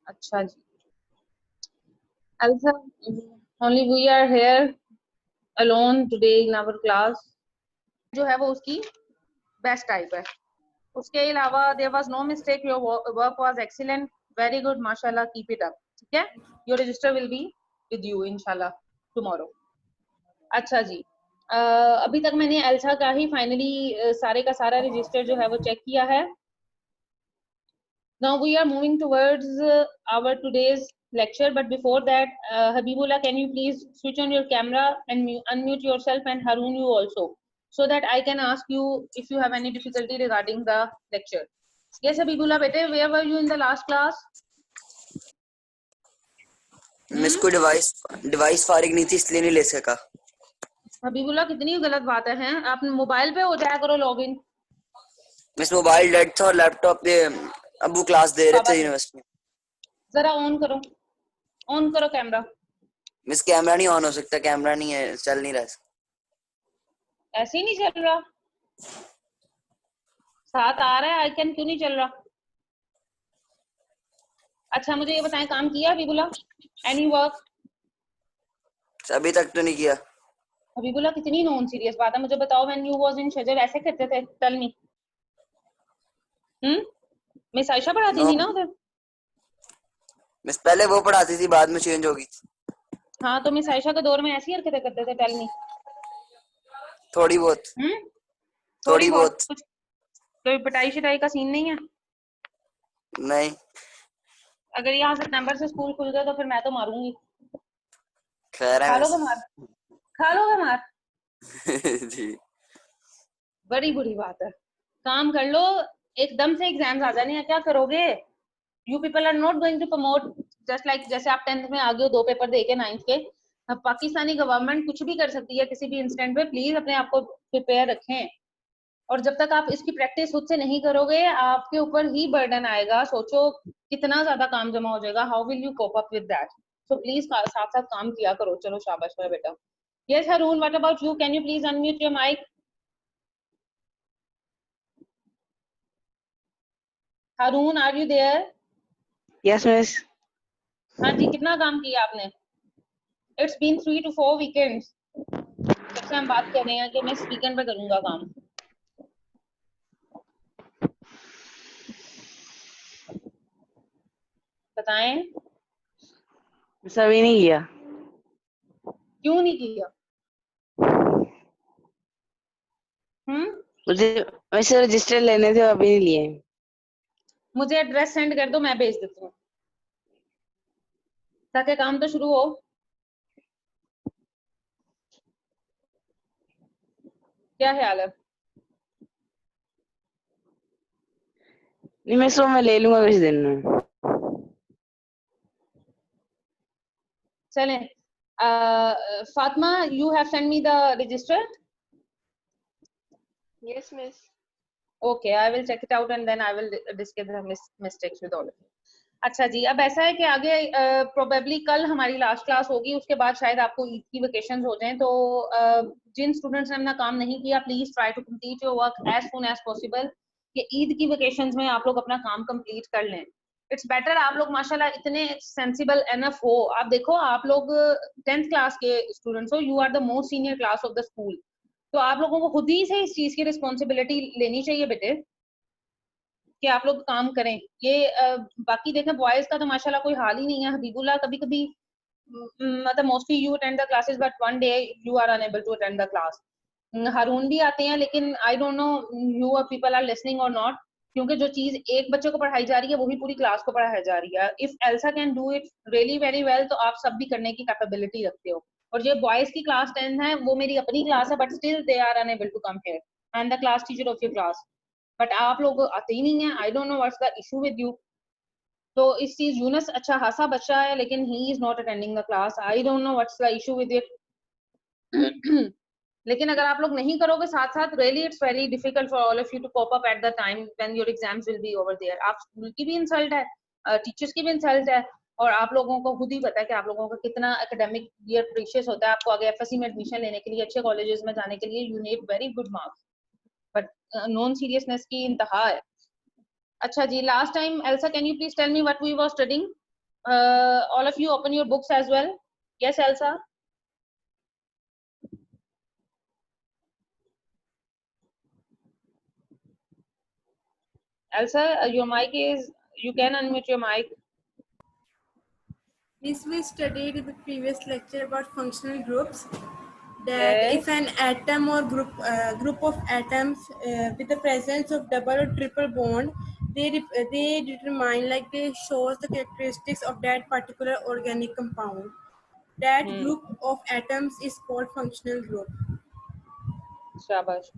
अच्छा जी, Elsa, only we are here alone today in our class. जो है वो उसकी बेस्ट टाइप है। उसके अलावा there was no mistake, your work was excellent, very good, माशाल्लाह, कीप इट अप। ठीक है, your register will be with you इंशाल्लाह टुमारो। अच्छा जी, अभी तक मैंने एल्सा का ही फाइनली सारे का सारा रजिस्टर जो है वो चेक किया है। Now we are moving towards our today's lecture, but before that, Habibullah, can you please switch on your camera and unmute yourself, and Harun you also, so that I can ask you if you have any difficulty regarding the lecture. Yes, Habibullah, bete, where were you in the last class? Miss को device फारिग नहीं थी इसलिए नहीं ले सका। हबीबुल्ला, कितनी गलत बातें हैं। आप मोबाइल पे हो जाया करो लॉगिन। मिस मोबाइल डेड था और लैपटॉप पे अबू क्लास दे रहे थे यूनिवर्सिटी में। जरा ऑन करो कैमरा। मिस कैमरा नहीं ऑन हो सकता, कैमरा नहीं है, चल नहीं रहा। ऐसे ही नहीं चल रहा, साथ आ रहा है आइकन, क्यों नहीं चल रहा? अच्छा मुझे ये बताएं, काम किया हबीबुल्ला? Any work? अभी तक तो नहीं किया। हबीबुल्ला, कितनी नॉन सीरियस बात है। मुझे बताओ, व्हेन यू वाज इन शजर ऐसे करते थे? टेल मी। मिस आयशा पढ़ाती थी ना उधर? मिस पहले वो पढ़ाती थी, बाद में चेंज होगी। हाँ, तो मिस आयशा के दौर में ऐसी हरकतें करते थे? Tell me. थोड़ी बहुत। थोड़ी बहुत कुछ, कोई पिटाई शिटाई का सीन नहीं है? नहीं। अगर यहाँ सितंबर से स्कूल खुल गए तो फिर मैं तो मारूंगी। खैर है, खा लोगे मार? जी। बड़ी बुरी बात है। काम कर लो, एकदम से एग्जाम्स आ जाने हैं, क्या करोगे? You people are not going to promote just like, जैसे आप 10th में आ गए हो, 2 पेपर दे के 9th के। अब पाकिस्तानी गवर्नमेंट कुछ भी कर सकती है किसी भी इंस्टेंट पे। प्लीज अपने आप को प्रिपेयर रखें, और जब तक आप इसकी प्रैक्टिस खुद से नहीं करोगे, आपके ऊपर ही बर्डन आएगा। सोचो कितना ज्यादा काम जमा हो जाएगा। How will you cope up with that? So please साथ साथ काम किया करो। चलो शाबाश मेरा बेटा। Yes Haroon, what about you? Can you please unmute your mic? Haroon, are you there? Yes miss. हाँ जी, कितना काम किया आपने? इट्स बीन 3 to 4 वीकेंड्स जब से हम बात कर रहे हैं कि मैं इस वीकेंड पे करूंगा काम। बताएं। सभी नहीं किया। क्यों नहीं किया? मुझे वैसे रजिस्टर लेने थे, अभी नहीं लिए। मुझे एड्रेस सेंड कर दो, मैं भेज देती हूँ, ताकि काम तो शुरू हो। क्या ख्याल है? नहीं मैं मैं ले लूंगा कुछ दिन में। चलें। Fatima, you have sent me the register? Yes, miss. Okay, I will check it out and then I will discuss the mistakes with all of you. अच्छा जी, अब ऐसा है कि आगे प्रोबेबली कल हमारी लास्ट क्लास होगी, उसके बाद शायद आपको ईद की वेकेशंस हो जाएं। तो जिन स्टूडेंट्स ने अपना काम नहीं किया, please try to complete your work as soon as possible, कि ईद की वेकेशंस में आप लोग अपना काम कंप्लीट कर लें। इट्स बेटर, आप लोग माशाल्लाह इतने सेंसिबल एनफ हो। आप देखो, आप लोग 10th क्लास के स्टूडेंट्स हो, you are the most senior class of the school, तो आप लोगों को खुद ही से इस चीज की रिस्पॉन्सिबिलिटी लेनी चाहिए बेटे, कि आप लोग काम करें। ये बाकी देखें, बॉयज का तो माशाल्लाह कोई हाल ही नहीं है। हबीबुल्लाह, कभी कभी मतलब mostly you attend the classes, but one day you are unable to attend the class. Haroon भी आते हैं, लेकिन I don't know you people are listening or not, क्योंकि जो चीज एक बच्चे को पढ़ाई जा रही है वही पूरी क्लास को पढ़ाई जा रही है। If Elsa can do it really very well, तो आप सब भी करने की कैपेबिलिटी रखते हो। और ये बॉयज की क्लास 10 है, वो मेरी अपनी क्लास है, but still they are unable to come here. I am the class teacher of your class, but आप लोग आते ही नहीं है। I don't know what's the issue with you. तो इस चीज, यूनस अच्छा खासा बच्चा है, लेकिन he is not attending the class. I don't know what's the issue with it. लेकिन अगर आप लोग नहीं करोगे साथ साथ, really it's very difficult for all of you to cope up at the time when your exams will be over there. आप school की भी इंसल्ट है, टीचर्स की भी इंसल्ट है, और आप लोगों को खुद ही पता है कि आप लोगों का कितना एकेडमिक ईयर प्रीशियस होता है। आपको आगे एफएससी में एडमिशन लेने के लिए, अच्छे कॉलेजेस में जाने के लिए, you need very good marks, but non seriousness की इंतहा है। अच्छा जी, last time Elsa, can you please tell me what we were studying? All of you open your books as well. Yes, Elsa. Elsa, your mic is, you can unmute your mic. This we studied in the previous lecture about functional groups. That Yes. if an atom or group of atoms with the presence of double or triple bond, they determine, like they shows the characteristics of that particular organic compound. That group of atoms is called functional group. Shabash.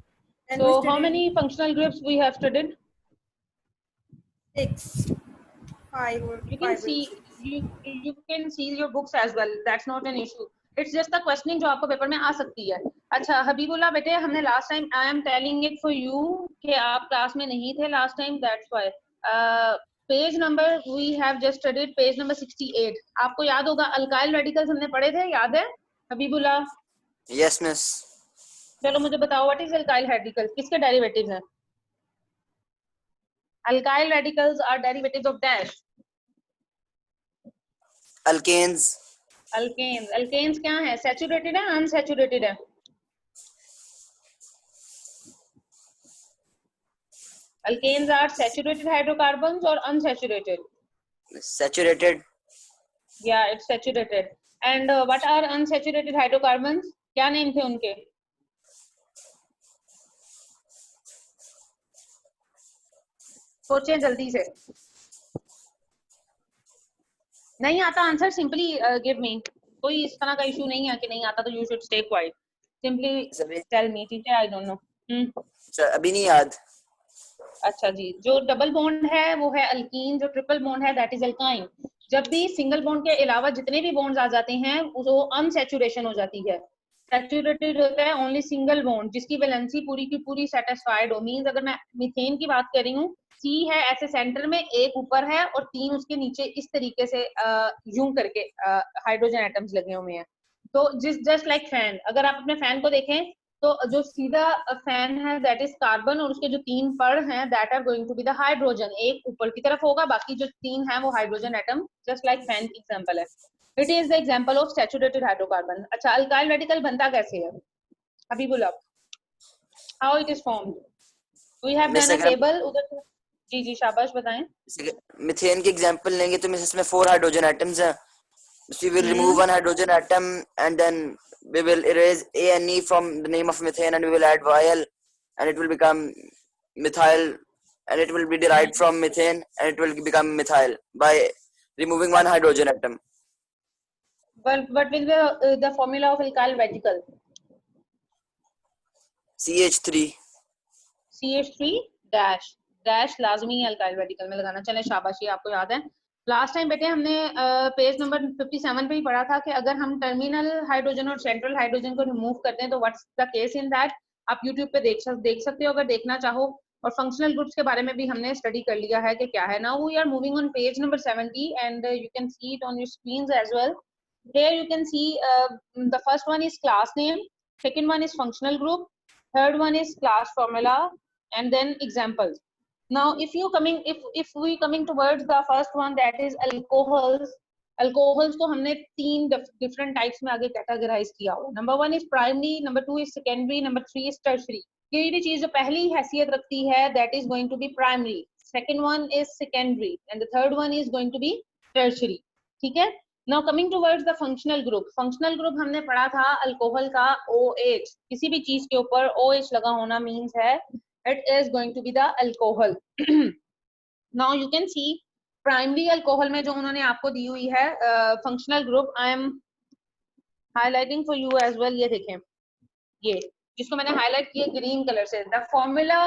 And we So how studied many functional groups we have studied? 6, 5 or You can 5 or see, 6. you can see your books as well. That's not an issue. It's just the questioning जो आपको paper में आ सकती है. अच्छा हबीबुल्ला बेटे, हमने last time, I am telling it for you कि आप क्लास में नहीं थे last time, that's why. Page number we have just studied, page number 68. आपको याद होगा अल्काइल रेडिकल्स हमने पढ़े थे, याद है हबीबुल्ला? Yes, miss. चलो मुझे बताओ व्हाट इज अल्काइल रेडिकल्स, किसके डेरिवेटिव्स हैं? Alkyl radicals are derivatives of dash. Alkanes. Alkanes. Alkanes क्या है? सैचुरेटेड है, अनसैचुरेटेड है? अल्केन्स आर सैचुरेटेड हाइड्रोकार्बन्स और अनसैचुरेटेड? Saturated. या it's saturated. And what are unsaturated hydrocarbons? क्या नेम थे उनके? सोचें जल्दी से. नहीं आता आंसर, सिंपली गिव मी. कोई इस तरह का इशू नहीं है कि नहीं आता तो you should stay quiet. Simply tell me. ठीक है, आई डोंट नो. सर अभी नहीं याद. अच्छा जी, जो डबल बॉन्ड है वो है अल्कीन, जो ट्रिपल बॉन्ड है दैट इज अल्काइन. जब भी सिंगल बॉन्ड के अलावा जितने भी बॉन्ड्स आ जाते हैं वो अनसैचुरेशन हो जाती है. सैचुरेटेड होता है ओनली सिंगल बॉन्ड जिसकी वैलेंसी पूरी की पूरी सेटिस्फाइड हो. मींस अगर मैं मीथेन की बात कर रही हूँ, सी है ऐसे सेंटर में, एक ऊपर है और 3 उसके नीचे इस तरीके से यूं करके हाइड्रोजन एटम्स लगे हुए हैं. तो जस्ट लाइक फैन, अगर आप अपने फैन को देखें तो जो सीधा फैन है दैट इज कार्बन और उसके जो 3 पड़ हैं that are going to be the hydrogen. एक ऊपर की तरफ होगा, बाकी जो 3 है वो hydrogen atom, just like fan की एग्जांपल है. It is the example of saturated hydrocarbon. अच्छा, अल्काइल रेडिकल बनता कैसे है अभी बोला? How it is formed? We have done a table. उधर जी जी शाबाश बताएं. मीथेन की एग्जांपल लेंगे तो इसमें 4 हाइड्रोजन एटम्स हैं. We will remove one hydrogen atom and then we will erase A and E from the name of methane and we will add YL and it will become methyl and it will be derived from methane and it will become methyl by removing one hydrogen atom. But what will be the formula of alkyl radical? CH3. CH3 dash. Dash लाजमी alkyl radical में लगाना. चले शाबाशी, आपको याद है last time बेटे हमने पेज नंबर 57 पे ही पढ़ा था कि अगर हम टर्मिनल हाइड्रोजन और सेंट्रल हाइड्रोजन को रिमूव करते हैं तो what's the case in that. आप यूट्यूब पे देख सकते हो अगर देखना चाहो. और फंक्शनल ग्रुप्स के बारे में भी हमने स्टडी कर लिया है कि क्या है. Now we are moving on page number 70 and you can see it on your screens as well. Here you can see the first one is class name, second one is functional group, third one is class formula, and then examples. Now if we coming towards the first one, that is alcohols. Alcohols को हमने 3 different types में आगे categorize किया हुआ. Number 1 is primary, number 2 is secondary, number 3 is tertiary. कोई भी चीज जो पहली हैसियत रखती है that is going to be primary, second one is secondary, and the third one is going to be tertiary. ठीक है. Now coming towards the functional group. Functional group हमने पढ़ा था अल्कोहल का OH. किसी भी चीज के ऊपर OH लगा होना means है it is going to be the alcohol. Now you can see primary alcohol में जो उन्होंने आपको दी हुई है functional group, I am highlighting for you as well. ये देखें, ये जिसको मैंने हाईलाइट किया ग्रीन कलर से. द फॉर्मूला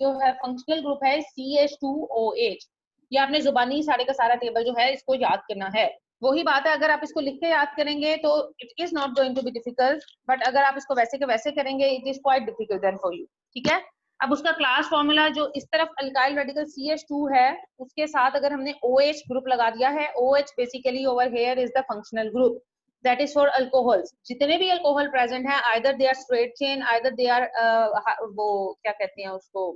जो है फंक्शनल ग्रुप है CH2OH. ये आपने जुबानी सारे का सारा टेबल जो है इसको याद करना है. वही बात है, अगर आप इसको लिख के याद करेंगे तो it is not going to be difficult, but अगर आप इसको वैसे के वैसे करेंगे it is quite difficult then for you. ठीक है. अब उसका क्लास फॉर्मूला जो इस तरफ अल्काइल रेडिकल CH2 है उसके साथ अगर हमने OH ग्रुप लगा दिया है, OH basically over here is the functional group. That is for alcohols. जितने भी अल्कोहल प्रेजेंट हैं either they are straight chain, either they are वो क्या कहते हैं उसको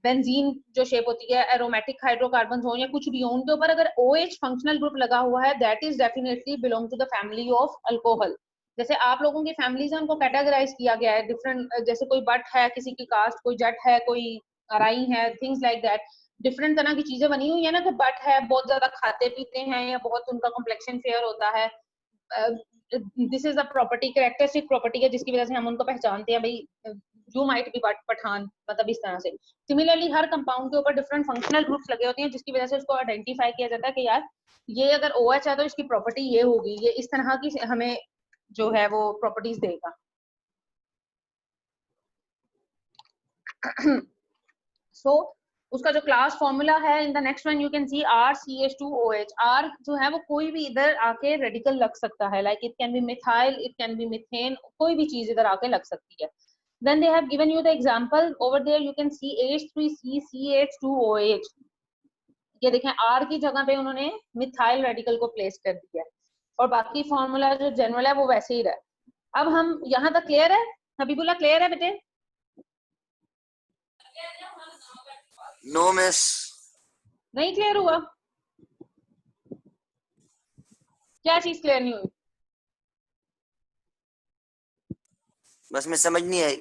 बेंजीन जो शेप होती है, एरोमेटिक हाइड्रोकार्बन हो या कुछ भी हो, उनके ऊपर अगर OH फंक्शनल ग्रुप लगा हुआ है, that is definitely belong to the family of alcohol. जैसे आप लोगों की फैमिलीज है, उनको कैटेगराइज किया गया है डिफरेंट, जैसे कोई बट है किसी की कास्ट, कोई जट है, कोई अराई है, थिंग्स लाइक दैट, डिफरेंट तरह की चीजें बनी हुई है ना, कि बट है बहुत ज्यादा खाते पीते हैं या बहुत उनका कॉम्प्लेक्शन फेयर होता है, this is a property, characteristic property है जिसकी वजह से हम उनको पहचानते हैं, भाई you might be but Pathan, मतलब इस तरह से। सिमिलरली हर कंपाउंड के ऊपर डिफरेंट फंक्शनल ग्रुप्स लगे होते हैं जिसकी वजह से उसको आइडेंटिफाई किया जाता है कि यार ये अगर OH है तो इसकी प्रॉपर्टी ये होगी, ये इस तरह की हमें जो है वो प्रॉपर्टीज देगा। सो उसका जो क्लास फॉर्मूला है, in the next one you can C RCH2OH। R जो है वो कोई भी इधर आके रेडिकल लग सकता है, like it can be methyl, it can be methane, कोई भी चीज इधर आके लग सकती है। Then they have given you the example over there, you can see H3CCH2OH। ये देखें R की जगह पे उन्होंने मिथाइल रेडिकल को प्लेस कर दिया है, और बाकी फॉर्मूला जो जनरल है वो वैसे ही रहा। अब हम यहाँ तक क्लियर है? हबीबुल्ला क्लियर है बेटे? No miss. नहीं क्लियर हुआ? क्या चीज क्लियर नहीं हुई? बस मैं समझ नहीं आई।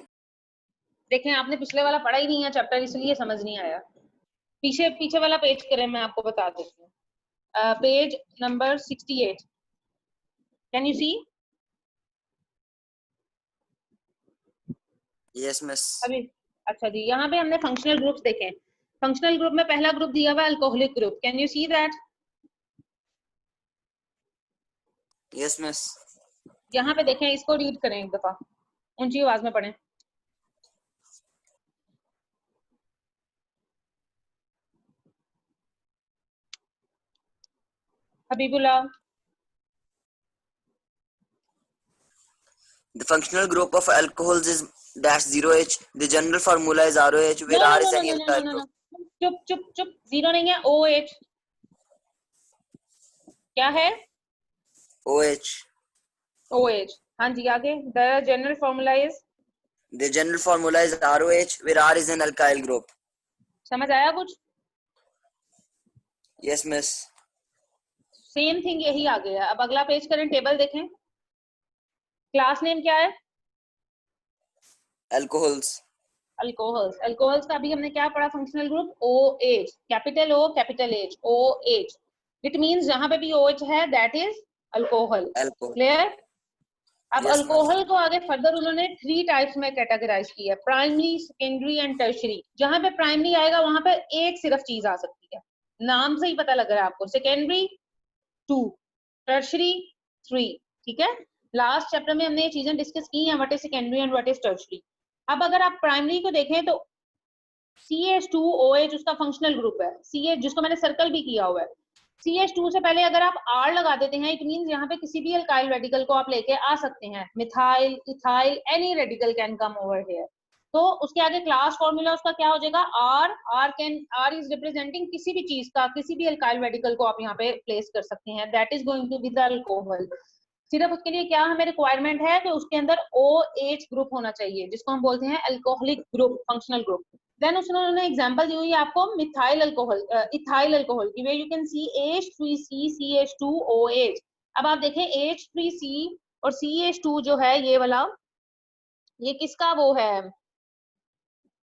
देखें आपने पिछले वाला पढ़ा ही नहीं है चैप्टर, इसलिए समझ नहीं आया। पीछे पीछे वाला पेज करें, मैं आपको बता देती हूँ। Page number 68, can you see? Yes miss. अभी अच्छा जी, यहाँ पे हमने फंक्शनल ग्रुप्स देखे। फंक्शनल ग्रुप में पहला ग्रुप दिया हुआ है alcoholic group, can you see that? Yes miss. यहाँ पे देखें, इसको रीड करें एक दफा, ऊंची आवाज में पढ़ें। Habibullah. The functional group of alcohols is -0H. The general formula is ROH, where R is any alkyl group. चुप चुप चुप, जीरो नहीं है, OH। क्या है? OH. OH। हाँ जी, आगे। The general formula is? The general formula is ROH, where R is an alkyl group. समझ आया कुछ? Yes miss. सेम थिंग यही आ गया। अब अगला पेज करें, टेबल देखें। क्लास नेम क्या है? Alcohols. अल्कोहल्स। अल्कोहल्स का अभी हमने क्या पढ़ा? Functional group OH, capital O capital H, OH। It means जहां पे भी OH है that is alcohol. Alcohol. Clear? अब Yes, अल्कोहल को आगे फर्दर उन्होंने 3 टाइप्स में कैटेगराइज किया, प्राइमरी, सेकेंडरी एंड टर्शरी। जहां पे प्राइमरी आएगा वहां पे एक सिर्फ चीज आ सकती है, नाम से ही पता लग रहा है आपको। सेकेंडरी 2, टर्शरी 3, ठीक है। लास्ट चैप्टर में हमने ये चीजें डिस्कस की हैं, what is secondary and what is tertiary. अब अगर आप प्राइमरी को देखें तो CH2OH उसका फंक्शनल ग्रुप है, CH जिसको मैंने सर्कल भी किया हुआ है। CH2 से पहले अगर आप R लगा देते हैं, इट मींस यहाँ पे किसी भी अल्काइल रेडिकल को आप लेके आ सकते हैं, methyl, ethyl, any radical can come over here. तो उसके आगे क्लास फॉर्मूला उसका क्या हो जाएगा? R इज रिप्रेजेंटिंग किसी भी चीज का, किसी भी अल्काइल रेडिकल को आप यहाँ पे प्लेस कर सकते हैं, that is going to be the alcohol. सिर्फ उसके लिए क्या हमें रिक्वायरमेंट है कि उसके अंदर OH ग्रुप होना चाहिए, जिसको हम बोलते हैं alcoholic group, functional group. Then उन्होंने एग्जांपल दी हुई है आपको मिथाइल अल्कोहल, इथाइल अल्कोहल की, way you can C H3CCH2OH। अब आप देखें H3C और CH2 जो है ये वाला, ये किसका वो है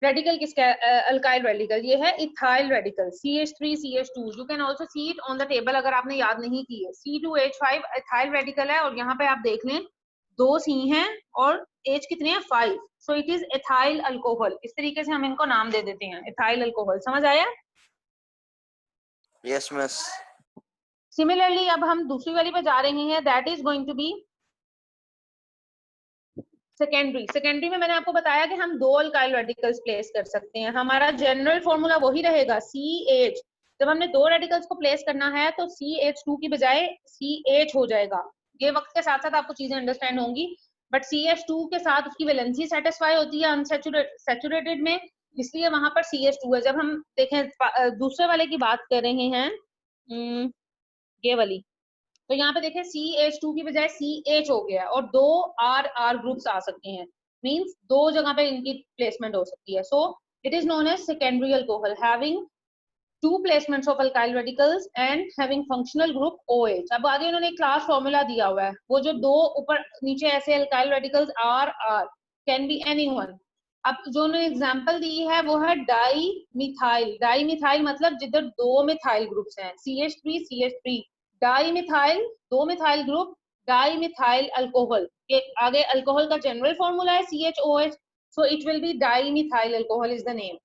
रेडिकल, किसका? Alkyl radical. ये है ethyl radical, CH3CH2। You can also C it on the table अगर आपने याद नहीं की है। C2H5 इथाइल रेडिकल है, और यहाँ पे आप देख लें 2 C हैं और H कितने हैं? 5। So it is ethyl alcohol. इस तरीके से हम इनको नाम दे देते हैं, इथाइल अल्कोहल। समझ आया? Yes miss. सिमिलरली अब हम दूसरी वाली पे जा रहे हैं, that is going to be secondary. Secondary में मैंने आपको बताया कि हम 2 अल्काइल रेडिकल्स प्लेस कर सकते हैं। हमारा जनरल फॉर्मूला वही रहेगा, CH। जब हमने 2 रेडिकल्स को प्लेस करना है तो CH2 की बजाय CH हो जाएगा। ये वक्त के साथ साथ आपको चीजें अंडरस्टैंड होंगी, बट CH2 के साथ उसकी वैलेंसी सेटिस्फाई होती है अनसैचुरेटेड में, इसलिए वहां पर CH2 है। जब हम देखें दूसरे वाले की बात कर रहे हैं, ये वाली, तो यहाँ पे देखें CH2 की बजाय CH हो गया, और 2 R ग्रुप्स आ सकते हैं, मींस 2 जगह पे इनकी प्लेसमेंट हो सकती है। सो It is known as secondary alcohol, having two placements of alkyl radicals and having functional group OH. अब आगे इन्होंने क्लास फॉर्मूला दिया हुआ है, वो जो दो ऊपर नीचे ऐसे alkyl radicals R can be anyone. अब जो उन्होंने एग्जांपल दी है वो है डाई मिथाइल. डाई मिथाइल मतलब जिधर दो मिथाइल ग्रुप्स हैं, CH3 डाई मिथाइल, दो methyl group, di methyl alcohol के आगे अल्कोहल का जनरल फॉर्मूला है CHOH, so it will be dimethyl alcohol is the name.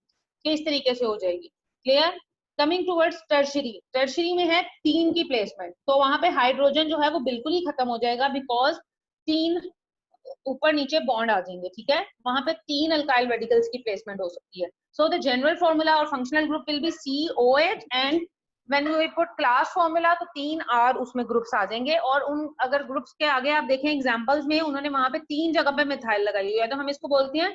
कि इस तरीके से हो जाएगी. Clear? Coming towards tertiary, tertiary में है 3 की प्लेसमेंट, तो वहां पे हाइड्रोजन जो है वो बिल्कुल ही खत्म हो जाएगा बिकॉज 3 ऊपर नीचे बॉन्ड आ जाएंगे. ठीक है, वहां पे 3 अल्काइल रेडिकल्स की प्लेसमेंट हो सकती है. सो द जनरल फॉर्मूला और functional group will be COH and when you put class formula तो 3 R उसमें ग्रुप्स आ जाएंगे. और उन अगर ग्रुप्स के आगे आप देखें एग्जांपल्स में उन्होंने वहां पे 3 जगह पे मिथाइल लगाई हुई है, तो हम इसको बोलते हैं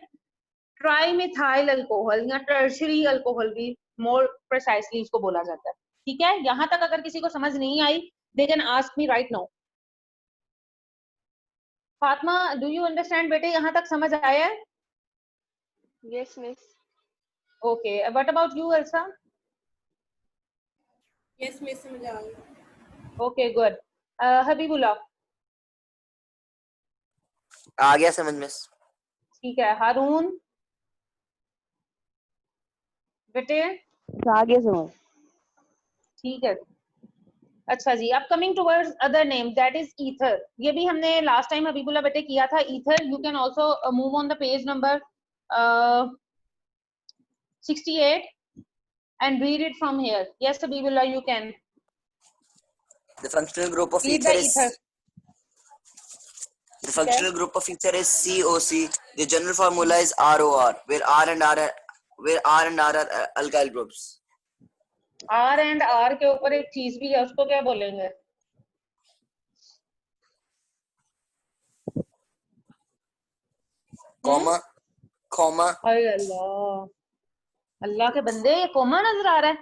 ट्राइमिथाइल अल्कोहल या टर्शरी अल्कोहल भी मोर प्रिसाइसली इसको बोला जाता है. ठीक है, यहां तक अगर किसी को समझ नहीं आई they can ask me right now. Fatima, do you understand बेटे? यहां तक समझ आया है? Yes, miss. Okay, what about you Elsa? Yes, miss, समझ आ गई. Okay, good. हबीबुल्लाह? आ गया समझ मिस. ठीक है. हारून बेटे? आगे समझ. ठीक है. अच्छा जी, अब coming towards other name that is ether. ये भी हमने लास्ट टाइम हबीबुल्लाह बेटे किया था. Ether you can also move on the page number 68 and read it from here. Yes, Habibullah, you can The functional group of read ether the is ether. the functional group of ether is COC. The general formula is ROR, where R and R are alkyl groups. R and R के ऊपर एक चीज भी है, उसको क्या बोलेंगे? Comma. अरे अल्लाह, अल्लाह के बंदे, ये कोमा नजर आ रहा है.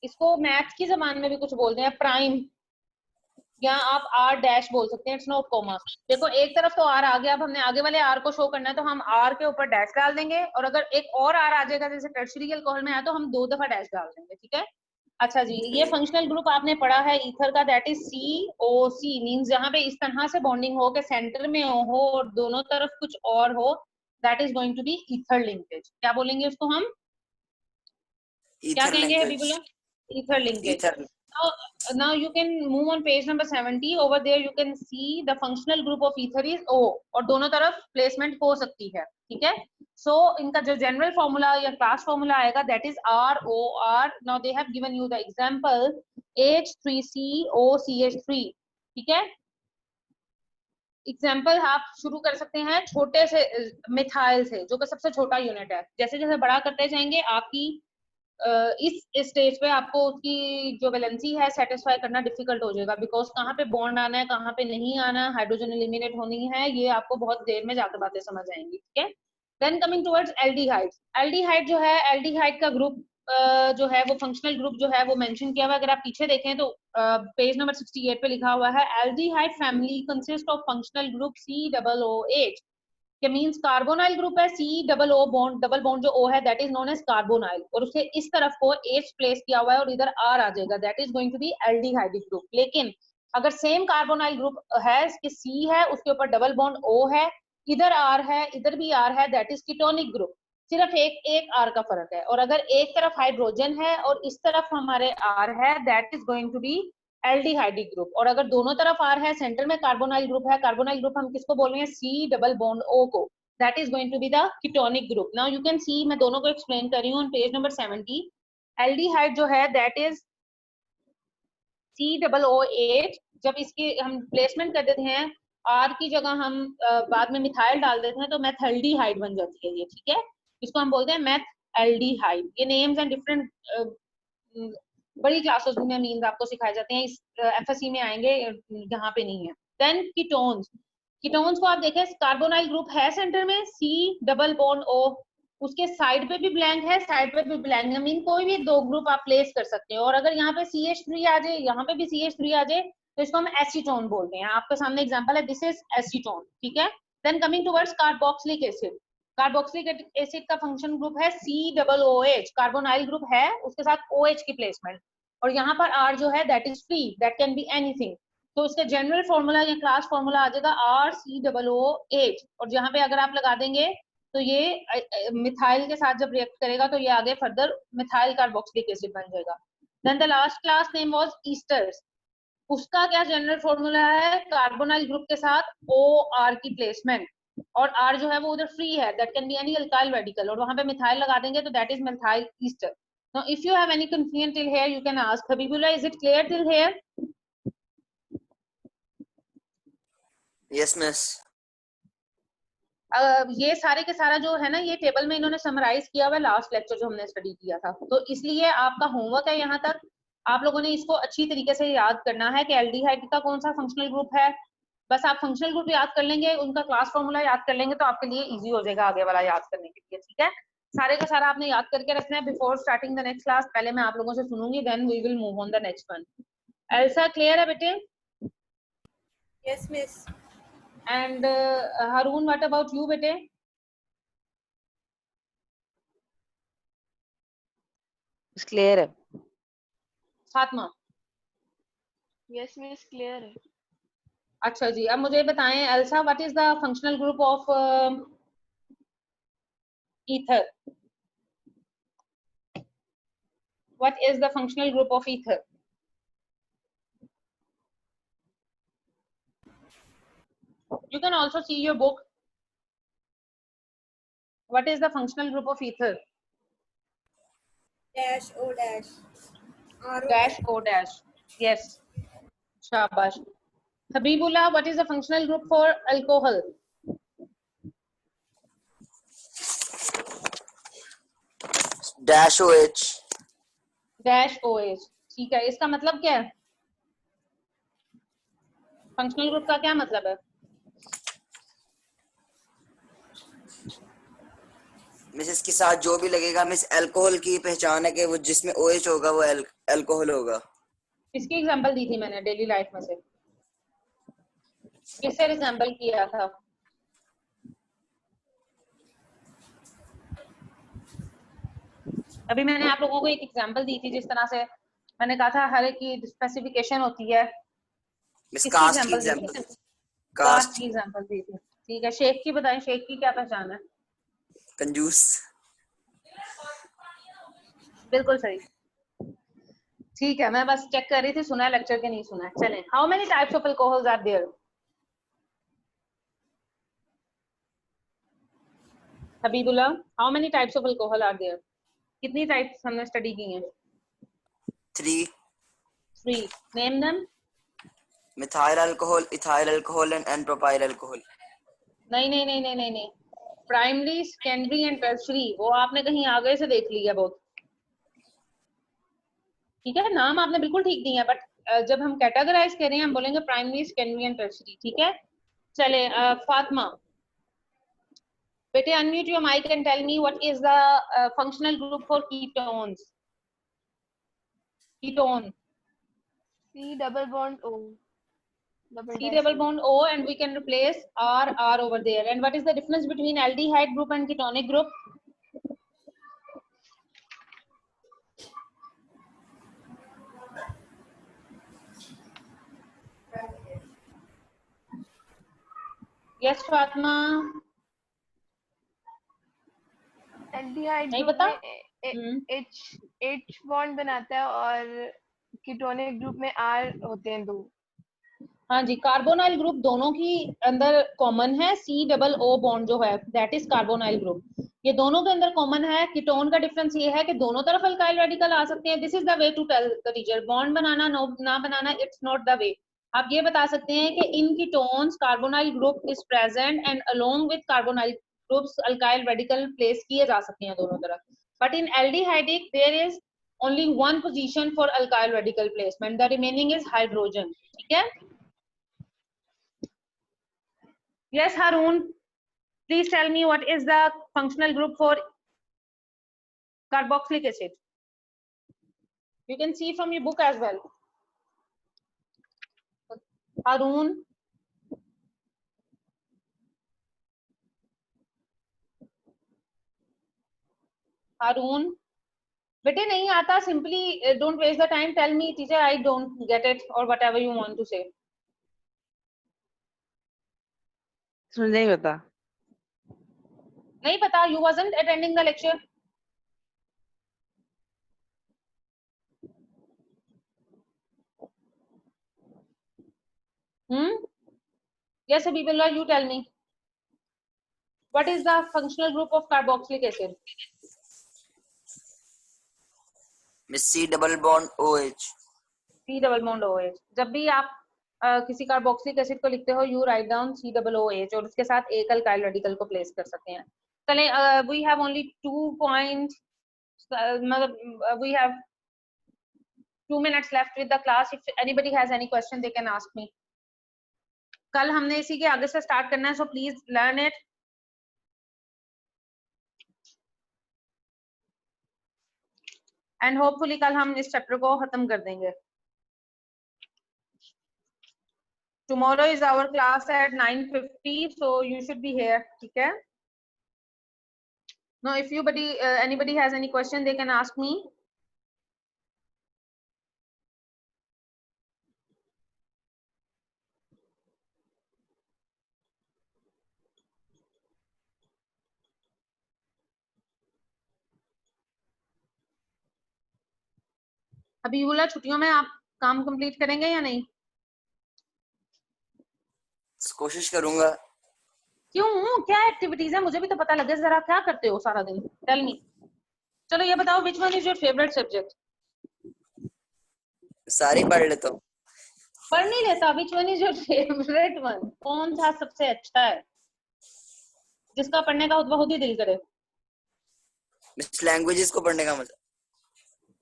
इसको मैथ्स की जबान में भी कुछ बोलते हैं प्राइम, या आप R डैश बोल सकते हैं. It's not comma. देखो एक तरफ तो R आ गया, अब हमने आगे वाले R को शो करना है तो हम R के ऊपर डैश डाल देंगे, और अगर एक और R आ जाएगा जैसे टर्शरी अल्कोहल में आया तो हम 2 दफा डैश डाल देंगे. ठीक है. अच्छा जी, ये फंक्शनल ग्रुप आपने पढ़ा है ईथर का, दैट इज COC, मींस जहां पे इस तरह से बॉन्डिंग हो के सेंटर में हो और दोनों तरफ कुछ और हो, that is going to be ether linkage. क्या बोलेंगे उसको हम? क्या कहेंगे Habibullah? Ether linkage. Now you can move on page number 70. Over there you can see the functional group of ether is O, और दोनों तरफ प्लेसमेंट हो सकती है. ठीक है. So इनका जो जनरल फॉर्मूला या क्लास फॉर्मूला आएगा that is ROR. Now they have given you the example H3COCH3. ठीक है. एग्जाम्पल आप शुरू कर सकते हैं छोटे से मिथाइल से, जो कि सबसे छोटा यूनिट है. जैसे जैसे बड़ा करते जाएंगे आपकी इस स्टेज पे आपको उसकी जो वैलेंसी है सेटिस्फाई करना डिफिकल्ट हो जाएगा, बिकॉज कहाँ पे बॉन्ड आना है, कहाँ पे नहीं आना, हाइड्रोजन एलिमिनेट होनी है, ये आपको बहुत देर में जाकर बातें समझ आएंगी. ठीक है. Then coming towards aldehyde. Aldehyde जो है, एल्डिहाइड का ग्रुप जो है वो फंक्शनल ग्रुप जो है वो मेंशन किया हुआ है. अगर आप पीछे देखें तो पेज नंबर 68 पे लिखा हुआ है aldehyde family consist of functional group COOH, के मींस कार्बोनाइल ग्रुप है. COO बॉन्ड, डबल बॉन्ड जो O है that is known as carbonyl, और उसके इस तरफ को H प्लेस किया हुआ है और इधर R आ जाएगा, that is going to be aldehydic group. लेकिन अगर सेम कार्बोनाइल ग्रुप है, इसके C है, उसके ऊपर डबल बॉन्ड O है, इधर R है, इधर भी R है, दैट इज कीटोनिक ग्रुप. सिर्फ एक R का फर्क है. और अगर एक तरफ हाइड्रोजन है और इस तरफ हमारे R है, that is going to be aldehydic group. और अगर दोनों तरफ R है, सेंटर में कार्बोनाइल ग्रुप है, कार्बोनाइल ग्रुप हम किसको बोल रहे हैं? C डबल बॉन्ड O को, that is going to be the ketonic group. Now you can see, मैं दोनों को एक्सप्लेन कर रही हूँ. पेज नंबर 70 एल्डिहाइड जो है दैट इज COOH. जब इसकी हम प्लेसमेंट कर देते हैं, R की जगह हम बाद में मिथाइल डाल देते हैं तो मेथल्डिहाइड बन जाती है ये. ठीक है. इसको हम बोलते हैं मेथल्डिहाइड. ये नेम्स एंड डिफरेंट बड़ी क्लासेस में मीन्स आपको सिखाए जाते हैं, इस FSC में आएंगे, यहाँ पे नहीं है. Then ketones. कीटोन्स को आप देखें, कार्बोनाइल ग्रुप है सेंटर में, C डबल बॉन्ड O, उसके साइड पे भी ब्लैंक है, साइड पे भी ब्लैंक है, मीन कोई भी 2 ग्रुप आप प्लेस कर सकते हो. और अगर यहाँ पे CH3 आ जाए, यहाँ पे भी CH3 आ जाए, तो इसको हम एसीटोन बोलते हैं. आपके सामने एग्जांपल है, दिस इज एसीटोन. ठीक है. Then coming towards carboxylic acid. Carboxylic acid का फंक्शन ग्रुप है COOH, कार्बोनाइल ग्रुप है, उसके साथ OH की प्लेसमेंट, और यहाँ पर R जो है that is free, that can be anything, तो इसका जनरल फॉर्मूला या क्लास फॉर्मूला आ जाएगा RCOOH, और जहाँ पे अगर आप लगा देंगे तो ये मिथाइल के साथ जब रिएक्ट करेगा तो ये आगे फर्दर मिथाइल कार्बोक्सिलिक एसिड बन जाएगा। Then the last class name was esters, उसका क्या जनरल फॉर्मूला है, कार्बोनाइल ग्रुप के साथ OR की प्लेसमेंट, और R जो है वो उधर फ्री है, that can be any alkyl radical, और वहां पे मिथाइल लगा देंगे तो that is methyl Easter. Now if you have any confusion till here you can ask Habibullah, is it clear till here? Yes miss. ये सारे के सारा जो है ना ये टेबल में इन्होंने समराइज किया हुआ है लास्ट लेक्चर जो हमने स्टडी किया था, तो इसलिए आपका होमवर्क है यहाँ तक, आप लोगों ने इसको अच्छी तरीके से याद करना है कि एल्डिहाइड का कौन सा फंक्शनल ग्रुप है, बस आप फंक्शनल ग्रुप याद कर लेंगे, उनका क्लास फॉर्मूला याद कर लेंगे तो आपके लिए इजी हो जाएगा आगे वाला याद करने के लिए, ठीक है। सारे का सारा आपने याद करके रखना है before starting the next class, पहले मैं आप लोगों से सुनूंगी, then we will move on the next one. Elsa clear है बेटे? Yes, miss. And Haroon what about you बेटे? क्लियर है। फातिमा? Yes, miss. Clear है। अच्छा जी, अब मुझे बताएं Elsa, what is the functional group of ether? What is the functional group of ether? You can also see your book. What is the functional group of ether? Dash O dash. R O Dash O dash. Yes. Shabash. Habibullah, what is the functional group for alcohol? Dash OH. Dash OH. ठीक है, इसका मतलब क्या है? Functional group का क्या मतलब है? मिस इसके साथ जो भी लगेगा मिस अल्कोहल की पहचान है कि वो जिसमें OH होगा वो अल्कोहल होगा। इसकी एग्जांपल दी थी मैंने डेली लाइफ में से, किससे रिजेंबल किया था? अभी मैंने आप लोगों को एक एग्जांपल दी थी, जिस तरह से मैंने कहा था हर एक की स्पेसिफिकेशन होती है। मिस किसकी कास्ट की एग्जांपल दी थी? एग्जांपल। कास्ट की एग्जांपल दी थी, ठीक है। शेख की बताएं, शेख की क्या पहचान है? कंजूस। बिल्कुल सही, ठीक है, मैं बस चेक कर रही थी सुना है लेक्चर के नहीं सुना है। चलें, how many types of alcohols are there? Habibullah, how many types of alcohol are there? कितनी टाइप्स हमने स्टडी की हैं? 3. 3. Name them. Methyl alcohol, ethyl alcohol and propyl alcohol. नहीं नहीं नहीं नहीं नहीं नहीं, प्राइमरी, सेकेंडरी एंड टर्शरी, वो आपने कहीं आगे से देख लिया बहुत, ठीक है, नाम आपने बिल्कुल ठीक दिए हैं, बट जब हम कैटेगराइज कर रहे हैं हम बोलेंगे प्राइमरी, सेकेंडरी एंड टर्शरी, ठीक है। चले, फातिमा बेटे, unmute your mic and tell me what is the functional group for ketones? Ketone, C double bond O. Double C dash double O. bond O, and we can replace R over there. And what is the difference between aldehyde group and ketonic group? Yes, Fatma. Aldehyde नहीं group पता? में H bond बनाता है और ketonic group में R होते हैं 2। हाँ जी, कार्बोनाइल ग्रुप दोनों की अंदर कॉमन है, COO बॉन्ड जो है दैट इज कार्बोनाइल ग्रुप, ये दोनों के अंदर कॉमन है। कीटोन का डिफरेंस ये है कि दोनों तरफ अल्काइल रेडिकल आ सकते हैं। This is the way to tell the teacher, bond बनाना ना बनाना इट्स नॉट द वे। आप ये बता सकते हैं कि in ketones carbonyl group is present and along with carbonyl groups alkyl radical place किए जा सकते हैं दोनों तरफ, but in aldehydic there is only one position for alkyl radical placement, the remaining is hydrogen, ठीक है। Yes, Haroon, please tell me what is the functional group for carboxylic acid? You can see from your book as well. Haroon. हारून, बेटे नहीं आता, simply don't waste the time, tell me teacher I don't get it और whatever you want to say. मुझे नहीं पता। नहीं पता, you wasn't attending the lecture. Yes, Habibullah, you tell me. What is the functional group of carboxylic acid? Miss C double bond OH. C double bond OH. जब भी आप किसी carboxylic acid को लिखते हो, you write down C double OH और उसके साथ एक अल्काइल रेडिकल को प्लेस कर सकते हैं। चलें, we have only 2 points, मतलब we have 2 minutes left with the class. If anybody has any question, they can ask me. कल हमने इसी के आगे से स्टार्ट करना है, so please learn it. And hopefully कल हम इस चैप्टर को खत्म कर देंगे। Tomorrow is our class at 9:50, so you should be here. ठीक है? Now, if anybody has any question, they can ask me. अभी बोला छुट्टियों में आप काम कंप्लीट करेंगे या नहीं? कोशिश करूंगा। क्यों, क्या एक्टिविटीज है, मुझे भी तो पता लगे जरा, क्या करते हो सारा दिन, टेल मी। चलो ये बताओ, which one is your favorite subject? सारी पढ़ लेता हूँ। पढ़ नहीं लेता, which one is your favorite one? कौन सा सबसे अच्छा है जिसका पढ़ने का खुद ही दिल करे? मिस लैंग्वेजेस को पढ़ने का मजा।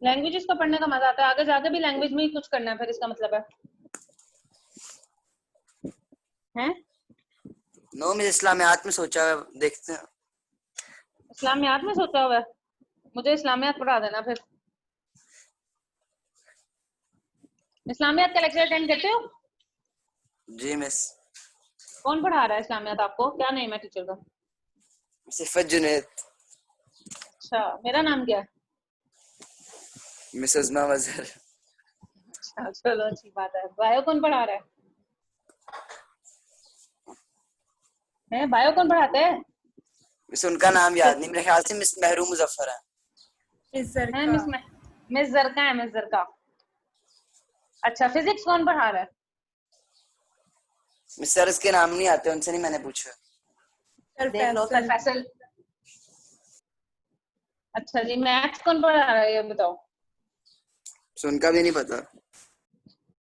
लैंग्वेजेस को पढ़ने का मजा आता है, आगे जाके भी लैंग्वेज में ही कुछ करना है, फिर इसका मतलब है? नो, मिस इस्लामियात में सोचा है, देखते हैं। इस्लामियात में सोचा हुआ है? मुझे इस्लामियात पढ़ा देना फिर। इस्लामियात का लेक्चर अटेंड करते हो? जी मिस। कौन पढ़ा रहा है इस्लामियात आपको, क्या नेम है टीचर का? सिफत जुनैद। अच्छा, मेरा नाम क्या है? मिस उज़मा मजहर। अच्छा, चलो अच्छी बात है। बायो कौन पढ़ा रहा है? बायो कौन पढ़ाते हैं? मिस उनका नाम याद नहीं, मेरे ख्याल से मिस महरू मुजफ्फर है। मिस जरका है, मिस जरका। अच्छा, फिजिक्स कौन पढ़ा रहा है? मिस सर इसके नाम नहीं आते, उनसे नहीं मैंने पूछा। देख लो, सर फैसल। अच्छा जी, मैथ्स कौन पढ़ा रहा है ये बताओ? उनका भी नहीं पता।